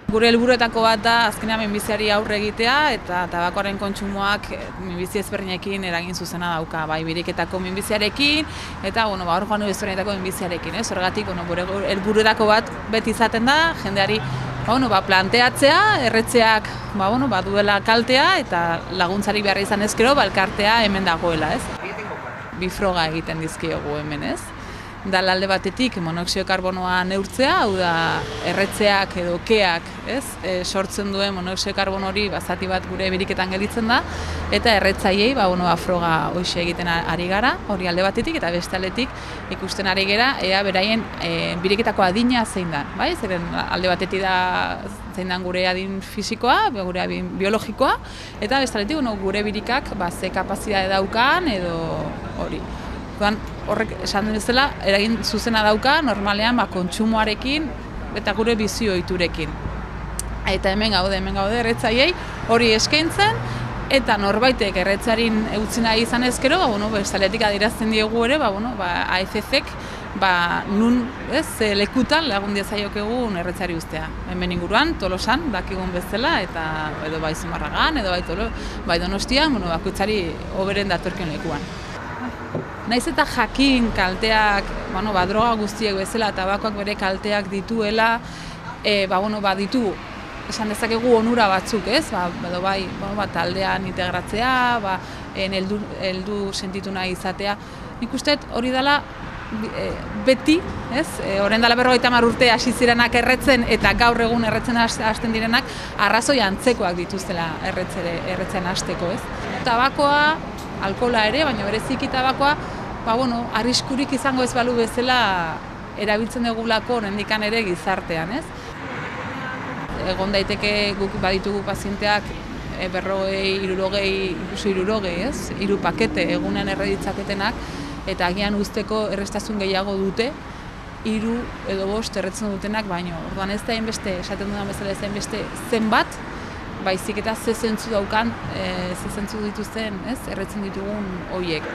Gure helburuetako bat da azkenean minbiziari aurre egitea eta tabakoaren kontsumoak minbizi ezberdinekin eragin zuzena dauka, bai biriketako minbiziarekin eta organo ezberdinetako minbiziarekin, ez? Horregatik, gure helburuetako bat beti izaten da jendeari planteatzea, erretzeak duela kaltea eta laguntzarik behar izan ezkero elkartea hemen dagoela, ez? Bi froga egiten dizkiogu hemen, ez? Da alde batetik monoxio karbonoa neurtzea, hau da erretzeak edo keak, ez? Sortzen duen monoxio karbono hori zati bat gure biriketan gelditzen da eta erretzaileei froga hoxe egiten ari gara, hori alde batetik eta beste aldetik ikusten ari gara ea beraien biriketako adina zein da, bai? Zeren alde batetik da zein da gure adin fisikoa, gure adin biologikoa eta beste aldetik gure birikak ze kapazitate daukan edo hori. Horrek esan duen bezala, eragin zuzena dauka, normalean kontsumoarekin eta gure bizi ohiturekin. Eta hemen gaude erretzaileei hori eskaintzen, eta norbaitek erretzarin utzi nahi izan ezkero, bestaletik adierazten diegu ere, AFC-ek nun lekutan lagun diezaiokegun erretzari uztea. Hemen inguruan, Tolosan, dakigun bezala, eta edo bai Zumarragan, edo bai Donostian, bakoitzari hoberen datorkion lekuan. Naiz eta jakin kalteak, droga guztiek bezala, tabakoak bere kalteak dituela, ditu, esan dezakegu onura batzuk, ez? Taldean integratzea, heldu sentitu nahi izatea. Nik uste hori dela beti, ez? Orain dela 50 urte hasi zirenak erretzen eta gaur egun erretzen hasten direnak arrazoi antzekoak dituztela erretzen hasteko, ez? Tabakoa, alkohola ere, baina bereziki tabakoa, arriskurik izango ez balu bezala erabiltzen dugulako oraindikan ere gizartean, ez? Egon daiteke guk baditugu pazienteak 40, 60, incluso 60, ez? 3 pakete egunean erre ditzaketenak eta agian uzteko errestasun gehiago dute 3 edo 5 erretzen dutenak baino. Orduan ez da hainbeste, esaten dudan bezala ez da hainbeste zenbat, baizik eta ze zentzu daukan, ze zentzu dituzten, ez? Erretzen ditugun horiek.